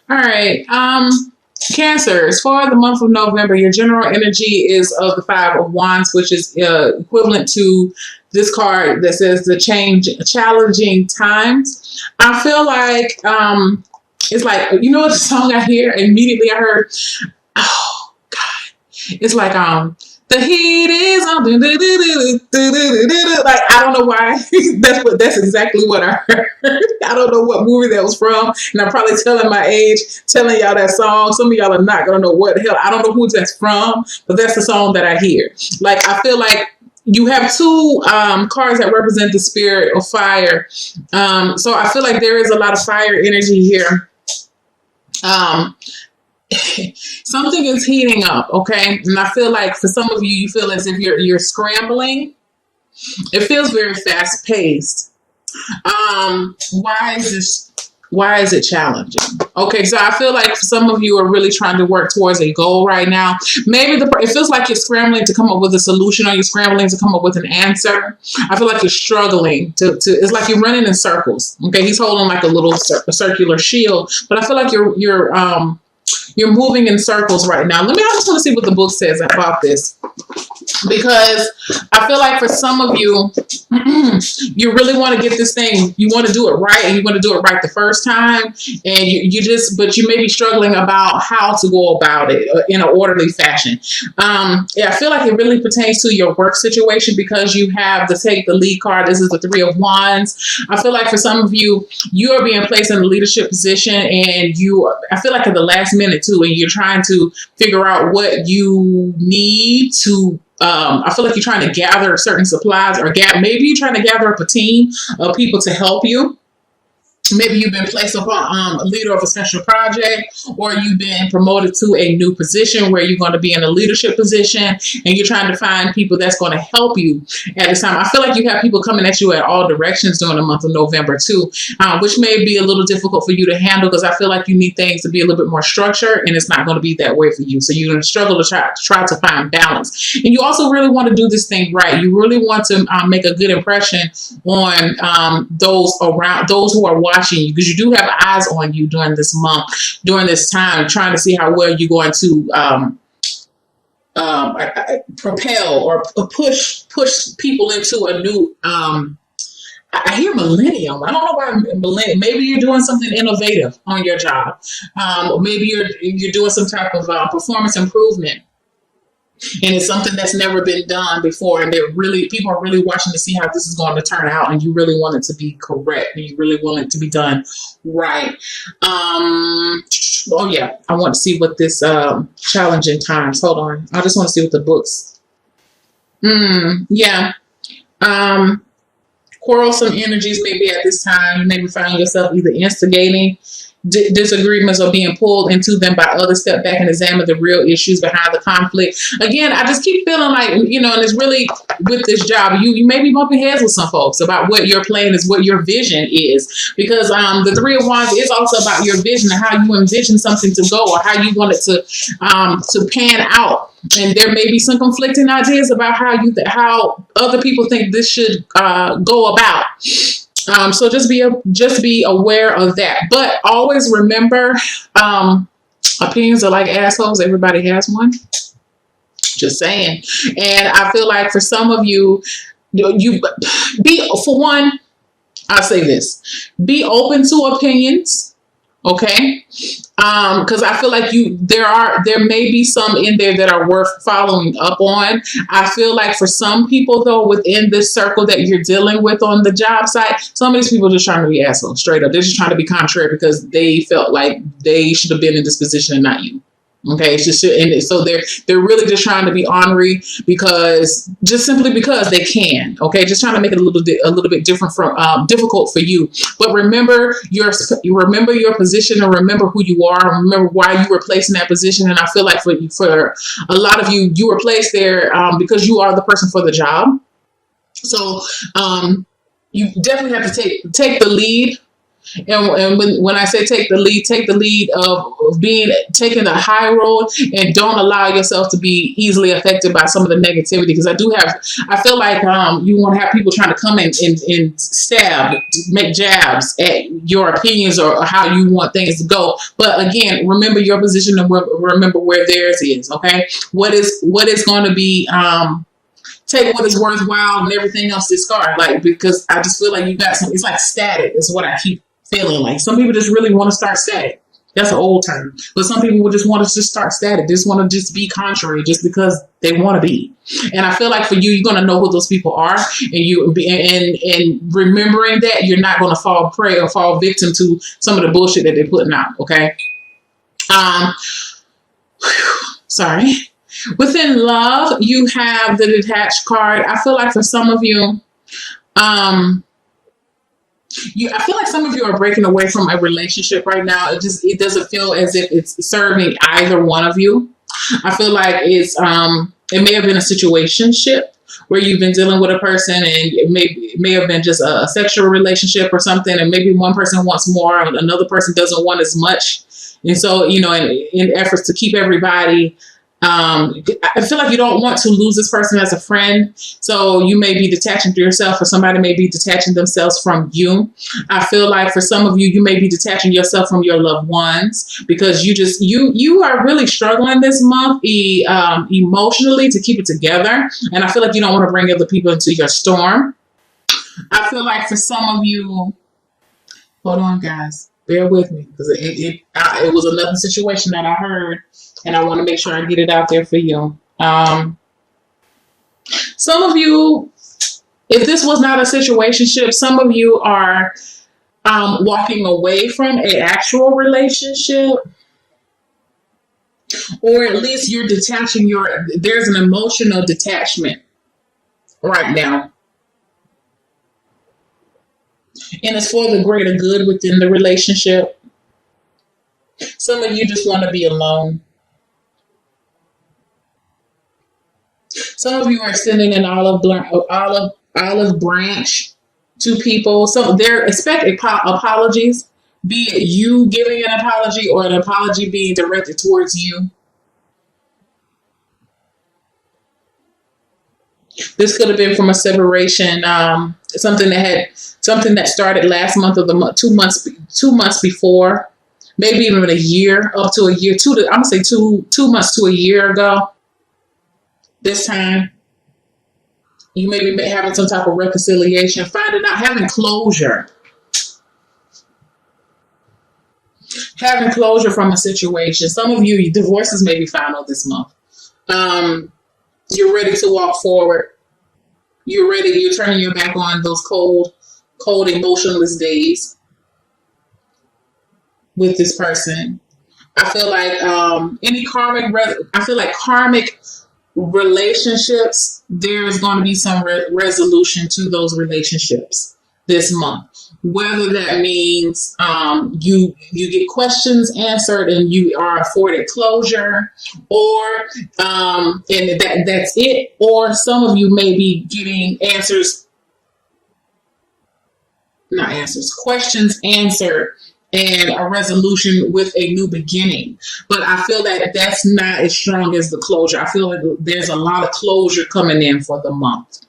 All right. Cancers for the month of November. Your general energy is of the Five of Wands, which is equivalent to this card that says the challenging times. I feel like it's like, you know what the song I hear immediately? I heard, oh God, it's like the heat is on. Like, I don't know why. That's exactly what I heard. I don't know what movie that was from, and I'm probably telling my age, telling y'all that song. Some of y'all are not gonna know what the hell. I don't know who that's from, but that's the song that I hear. Like, I feel like you have two cards that represent the spirit of fire. So I feel like there is a lot of fire energy here. Something is heating up, okay? And I feel like for some of you, you feel as if you're scrambling. It feels very fast paced. Why is it challenging? Okay, so I feel like some of you are really trying to work towards a goal right now. Maybe it feels like you're scrambling to come up with a solution, or you're scrambling to come up with an answer. I feel like you're struggling to it's like you're running in circles. Okay, he's holding like a little circular shield, but I feel like you're moving in circles right now. I just want to see what the book says about this, because I feel like for some of you, you really want to get this thing, you want to do it right, and you want to do it right the first time, and but you may be struggling about how to go about it in an orderly fashion. Yeah, I feel like it really pertains to your work situation, because you have to take the lead card. This is the Three of Wands. I feel like for some of you, you are being placed in a leadership position, and I feel like at the last minute too, and you're trying to figure out what you need to I feel like you're trying to gather certain supplies, or maybe you're trying to gather up a team of people to help you. Maybe you've been placed upon a leader of a special project, or you've been promoted to a new position where you're going to be in a leadership position, and you're trying to find people that's going to help you at this time. I feel like you have people coming at you at all directions during the month of November too, which may be a little difficult for you to handle, because I feel like you need things to be a little bit more structured, and it's not going to be that way for you. So you're going to struggle to try to find balance. And you also really want to do this thing right. You really want to make a good impression on those who are watching you, because you do have eyes on you during this month, during this time, trying to see how well you're going to propel or push people into a new. I hear millennium. I don't know why millennium. Maybe you're doing something innovative on your job. Maybe you're doing some type of performance improvement. And it's something that's never been done before, and people are really watching to see how this is going to turn out, and you really want it to be correct, and you really want it to be done right. Oh yeah, I want to see what this challenging times. Hold on, I just want to see what the books. Yeah. Quarrelsome energies maybe at this time. You may be finding yourself either instigating disagreements or being pulled into them by others. Step back and examine the real issues behind the conflict. Again, I just keep feeling like, and it's really with this job, you may be bumping heads with some folks about what your plan is, what your vision is, because the Three of Wands is also about your vision and how you envision something to go, or how you want it to pan out. And there may be some conflicting ideas about how other people think this should go about. So just be aware of that. But always remember, opinions are like assholes. Everybody has one. Just saying. And I feel like for some of you, for one, I'll say this: be open to opinions. Okay, because I feel like there may be some in there that are worth following up on. I feel like for some people though, within this circle that you're dealing with on the job site, some of these people are just trying to be assholes, straight up. They're just trying to be contrary because they felt like they should have been in this position and not you. Okay, it's just, and so they're really just trying to be ornery simply because they can. Okay, just trying to make it a little bit different from difficult for you. But remember your position, and remember who you are, and remember why you were placed in that position. And I feel like for a lot of you, you were placed there because you are the person for the job. So you definitely have to take the lead. And when I say take the lead of being taking the high road, and don't allow yourself to be easily affected by some of the negativity. Because I feel like you want to have people trying to come in and stab, make jabs at your opinions or how you want things to go. But again, remember your position and remember where theirs is. Okay, what is going to be take what is worthwhile and everything else discard. Like, because I just feel like you got some. It's like static. Is what I keep feeling like. Some people just really want to start static. That's an old term. But some people would just want to just start static. Just want to just be contrary just because they want to be. And I feel like for you, you're going to know who those people are. And remembering that you're not going to fall prey or fall victim to some of the bullshit that they're putting out. Okay. Sorry. Within love, you have the detached card. I feel like for some of you, I feel like some of you are breaking away from a relationship right now. It doesn't feel as if it's serving either one of you. I feel like it may have been a situationship where you've been dealing with a person, and it may have been just a sexual relationship or something, and maybe one person wants more and another person doesn't want as much. And so, in efforts to keep everybody, I feel like you don't want to lose this person as a friend. So you may be detaching to yourself, or somebody may be detaching themselves from you. I feel like for some of you, you may be detaching yourself from your loved ones because you are really struggling this month emotionally to keep it together. And I feel like you don't want to bring other people into your storm. I feel like for some of you, hold on, guys, bear with me because it was another situation that I heard. And I want to make sure I get it out there for you. Some of you, if this was not a situationship, some of you are walking away from an actual relationship. Or at least you're detaching there's an emotional detachment right now. And it's for the greater good within the relationship. Some of you just want to be alone. Some of you are extending an olive branch to people. So they're expecting apologies, be it you giving an apology or an apology being directed towards you. This could have been from a separation, something that started last month or 2 months before, maybe even a year, up to a year. I'm gonna say 2 months to a year ago. This time, you may be having some type of reconciliation, finding out, having closure. Having closure from a situation. Some of you, divorces may be final this month. You're ready to walk forward. You're turning your back on those cold, emotionless days with this person. I feel like karmic relationships, there's going to be some resolution to those relationships this month. Whether that means you get questions answered and you are afforded closure, or and that's it. Or some of you may be getting questions answered, and a resolution with a new beginning. But I feel that that's not as strong as the closure. I feel like there's a lot of closure coming in for the month.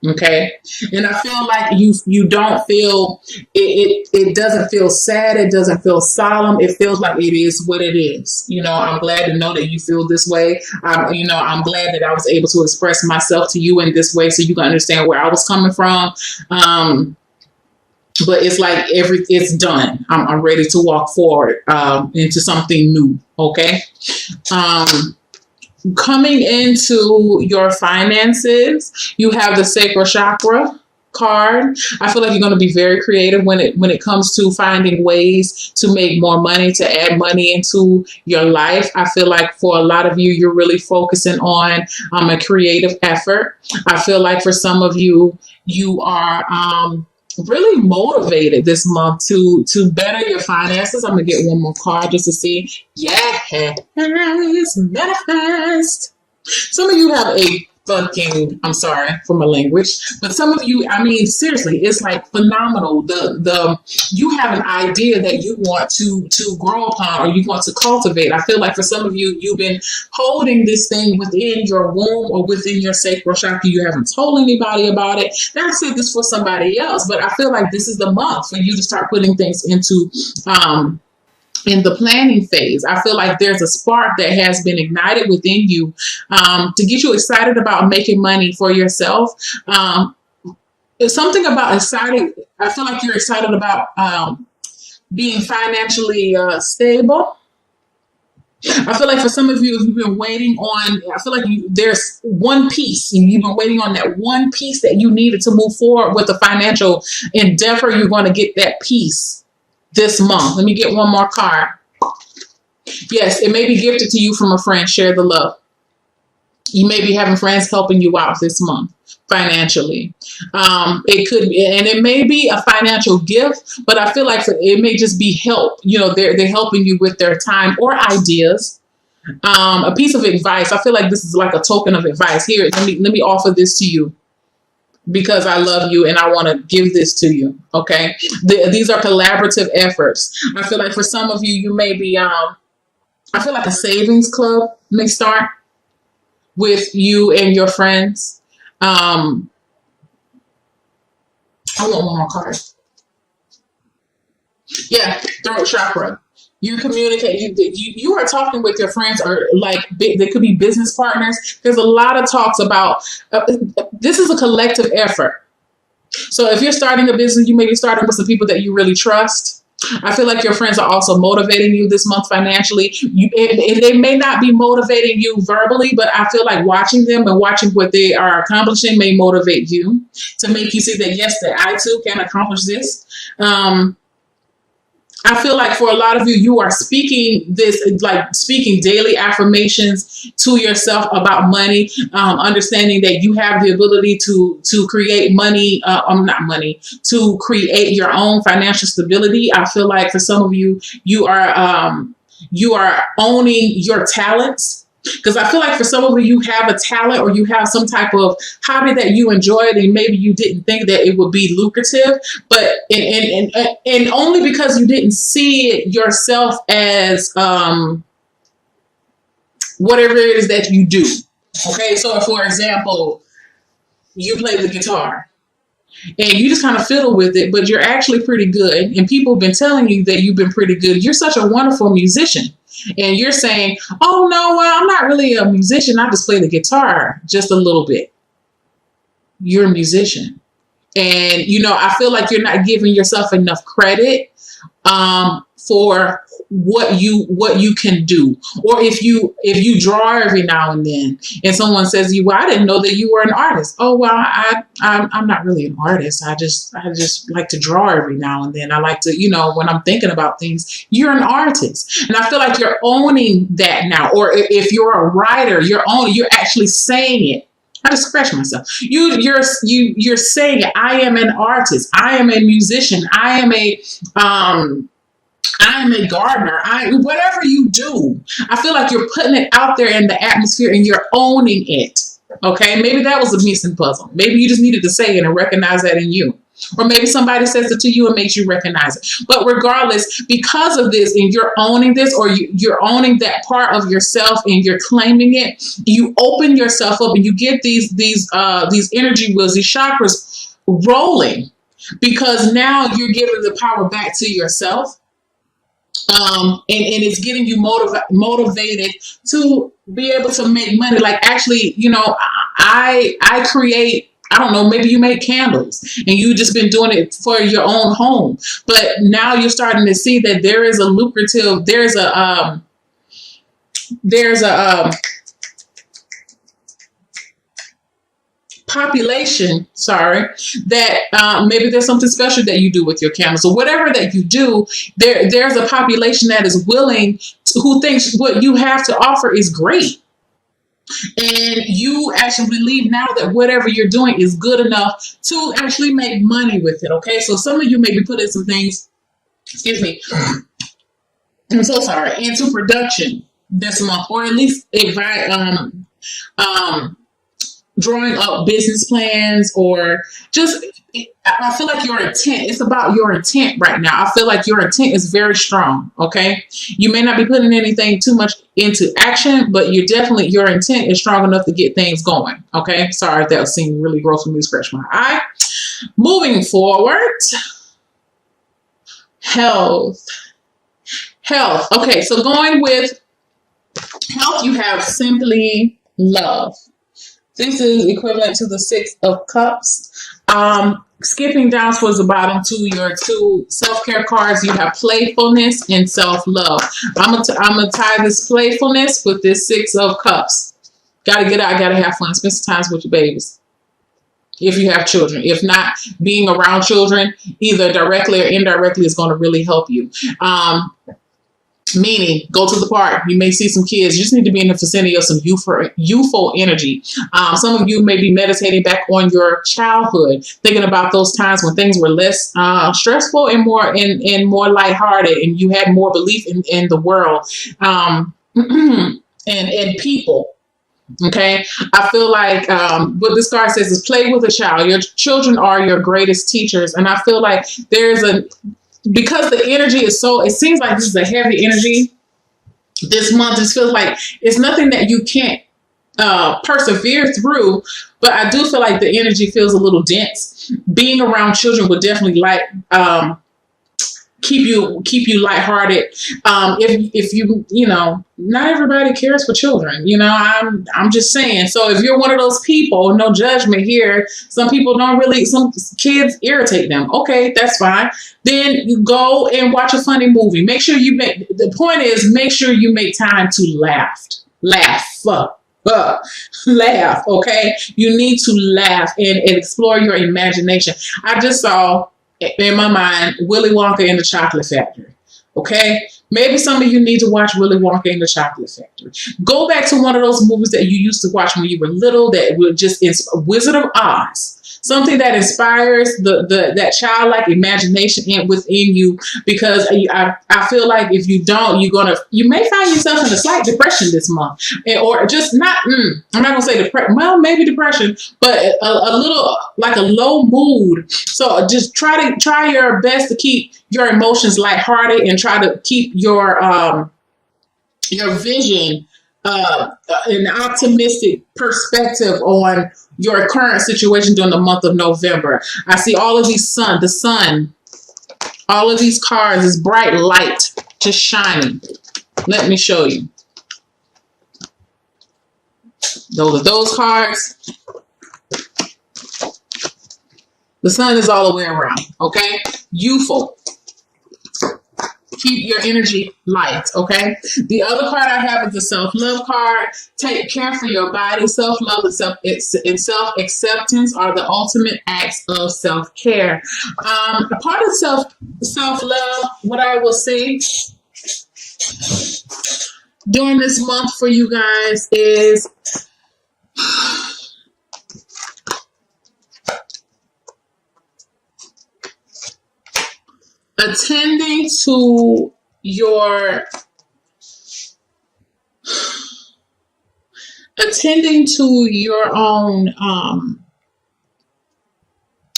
Okay. And I feel like you don't feel, it doesn't feel sad. It doesn't feel solemn. It feels like it is what it is. I'm glad to know that you feel this way. I'm glad that I was able to express myself to you in this way so you can understand where I was coming from. But it's like it's done. I'm ready to walk forward into something new. Okay. Coming into your finances, you have the sacral chakra card. I feel like you're going to be very creative when it comes to finding ways to make more money, to add money into your life. I feel like for a lot of you, you're really focusing on a creative effort. I feel like for some of you, you are really motivated this month to better your finances. I'm gonna get one more card just to see. Yes, manifest. Some of you have a fucking, I'm sorry for my language, but some of you, I mean, seriously, it's like phenomenal. The you have an idea that you want to grow upon, or you want to cultivate. I feel like for some of you, you've been holding this thing within your womb or within your sacral chakra. You haven't told anybody about it. And I said this for somebody else, but I feel like this is the month for you to start putting things into in the planning phase. I feel like there's a spark that has been ignited within you to get you excited about making money for yourself. It's something about exciting. I feel like you're excited about being financially stable. I feel like for some of you, if you've been waiting on, I feel like there's one piece, and you've been waiting on that one piece that you needed to move forward with a financial endeavor. You're going to get that piece this month. Let me get one more card. Yes, it may be gifted to you from a friend. Share the love. You may be having friends helping you out this month financially. It could be, and it may be a financial gift, but I feel like it may just be help. You know, they're helping you with their time or ideas. A piece of advice. I feel like this is like a token of advice. Here, let me offer this to you, because I love you and I want to give this to you. Okay. These are collaborative efforts. I feel like for some of you, you may be, I feel like a savings club may start with you and your friends. I want one more card. Yeah. Throat chakra. You communicate, you are talking with your friends, or like they could be business partners. There's a lot of talks about, this is a collective effort. So if you're starting a business, you may be starting with some people that you really trust. I feel like your friends are also motivating you this month financially. They may not be motivating you verbally, but I feel like watching them and watching what they are accomplishing may motivate you to make you see that, yes, that I too can accomplish this. I feel like for a lot of you, you are speaking daily affirmations to yourself about money, understanding that you have the ability to create money, to create your own financial stability. I feel like for some of you, you are owning your talents. Because I feel like for some of you have a talent, or you have some type of hobby that you enjoyed, and maybe you didn't think that it would be lucrative, but and only because you didn't see it yourself as whatever it is that you do. Okay, so for example, you play the guitar and you just kind of fiddle with it, but you're actually pretty good, and people have been telling you that you've been pretty good. You're such a wonderful musician. And you're saying, oh, no, well, I'm not really a musician. I just play the guitar just a little bit. You're a musician. And, I feel like you're not giving yourself enough credit for what you can do. Or if you draw every now and then and someone says to you, well, I didn't know that you were an artist. Oh, well, I'm not really an artist. I just like to draw every now and then. I like to, when I'm thinking about things, you're an artist. And I feel like you're owning that now. Or if you're a writer, you're actually saying it. I just scratched myself. You're saying it. I am an artist. I am a musician. I am a gardener. Whatever you do, I feel like you're putting it out there in the atmosphere and you're owning it. Okay, maybe that was a missing puzzle. Maybe you just needed to say it and recognize that in you. Or maybe somebody says it to you and makes you recognize it. But regardless, because of this, and you're owning this, or you're owning that part of yourself and you're claiming it, you open yourself up and you get these energy wheels, these chakras rolling, because now you're giving the power back to yourself. And it's getting you motivated to be able to make money. Like, actually, I create, I don't know, maybe you make candles and you just been doing it for your own home. But now you're starting to see that there is a lucrative, there's a population, that maybe there's something special that you do with your candles, or whatever that you do, there's a population that is willing who thinks what you have to offer is great. And you actually believe now that whatever you're doing is good enough to actually make money with it. Okay, so some of you may be putting some things, I'm so sorry, into production this month, or at least drawing up business plans, or just, I feel like your intent, it's about your intent right now. I feel like your intent is very strong. Okay. You may not be putting anything too much into action, but your intent is strong enough to get things going. Okay. Sorry if that seemed really gross for me to scratch my eye. Moving forward, health. Okay. So going with health, you have simply love. This is equivalent to the Six of Cups. Skipping down towards the bottom to your two self-care cards, you have playfulness and self-love. I'm gonna tie this playfulness with this Six of Cups. Gotta get out, gotta have fun, spend some time with your babies. If you have children. If not, being around children, either directly or indirectly, is going to really help you. Meaning, go to the park. You may see some kids. You just need to be in the vicinity of some youthful energy. Some of you may be meditating back on your childhood, thinking about those times when things were less stressful and more lighthearted, and you had more belief in the world and people. Okay, I feel like what this card says is play with a child. Your children are your greatest teachers, and I feel like because the energy is it seems like this is a heavy energy this month. It feels like it's nothing that you can't persevere through, but I do feel like the energy feels a little dense. Being around children would definitely keep you lighthearted. If you know, not everybody cares for children. You know, I'm just saying. So if you're one of those people, no judgment here. Some people some kids irritate them. Okay, that's fine. Then you go and watch a funny movie. The point is, make sure you make time to laugh. Laugh. Okay, you need to laugh and explore your imagination. I just saw, in my mind, Willy Wonka and the Chocolate Factory. Okay? Maybe some of you need to watch Willy Wonka and the Chocolate Factory. Go back to one of those movies that you used to watch when you were little that were just Wizard of Oz. Something that inspires that childlike imagination within you, because I feel like if you don't, you may find yourself in a slight depression this month, or just not. I'm not gonna say depression. Well, maybe depression, but a little like a low mood. So just try your best to keep your emotions lighthearted and try to keep your vision an optimistic perspective on your current situation during the month of November. I see all of these the sun, all of these cards is bright light just shining. Let me show you. Those are those cards. The sun is all the way around, okay? Youthful. Keep your energy light, okay? The other card I have is the self-love card. Take care for your body. Self-love and self-acceptance are the ultimate acts of self-care. A part of self-love, what I will say during this month for you guys is attending to your own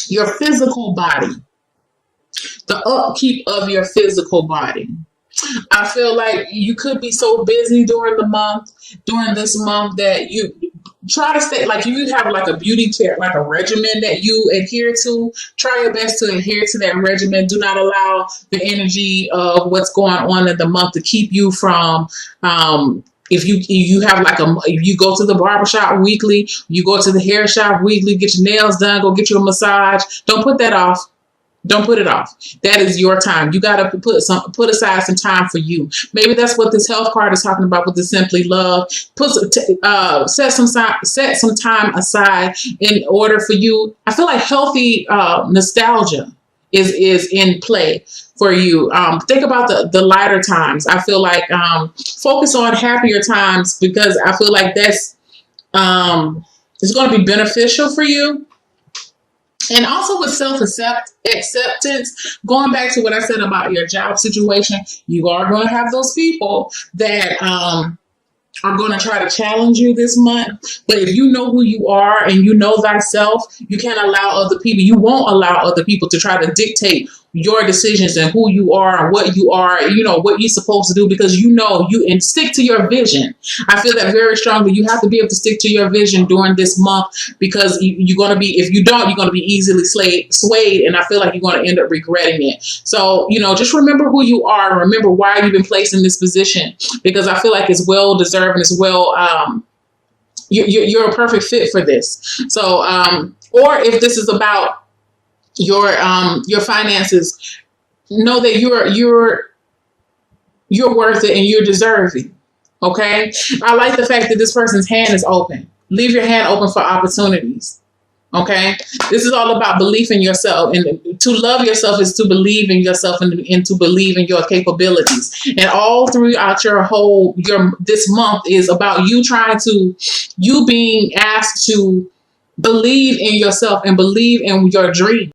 your physical body, the upkeep of your physical body. I feel like you could be so busy during this month that you try to stay, like you have like a beauty care, like a regimen that you adhere to. Try your best to adhere to that regimen. Do not allow the energy of what's going on in the month to keep you from, if you have like if you go to the barbershop weekly, you go to the hair shop weekly, get your nails done, go get you a massage. Don't put that off. Don't put it off. That is your time. You got to put aside some time for you. Maybe that's what this health card is talking about with the Simply Love. Set some time aside in order for you. I feel like healthy nostalgia is in play for you. Think about the lighter times. I feel like focus on happier times, because I feel like that's it's going to be beneficial for you. And also with self-acceptance, going back to what I said about your job situation, you are going to have those people that are going to try to challenge you this month. But if you know who you are and you know thyself, you can't allow other people, you won't allow other people to try to dictate your decisions and who you are and what you are, what you're supposed to do, because you and stick to your vision. I feel that very strongly. You have to be able to stick to your vision during this month, because you're going to be, if you don't, you're going to be easily swayed. And I feel like you're going to end up regretting it. So, just remember who you are and remember why you've been placed in this position, because I feel like it's well deserved and it's well, you're a perfect fit for this. So, or if this is about your finances, know that you're worth it and you're deserving. Okay. I like the fact that this person's hand is open. Leave your hand open for opportunities. Okay. This is all about belief in yourself, and to love yourself is to believe in yourself and to believe in your capabilities. And all throughout this month is about you being asked to believe in yourself and believe in your dream.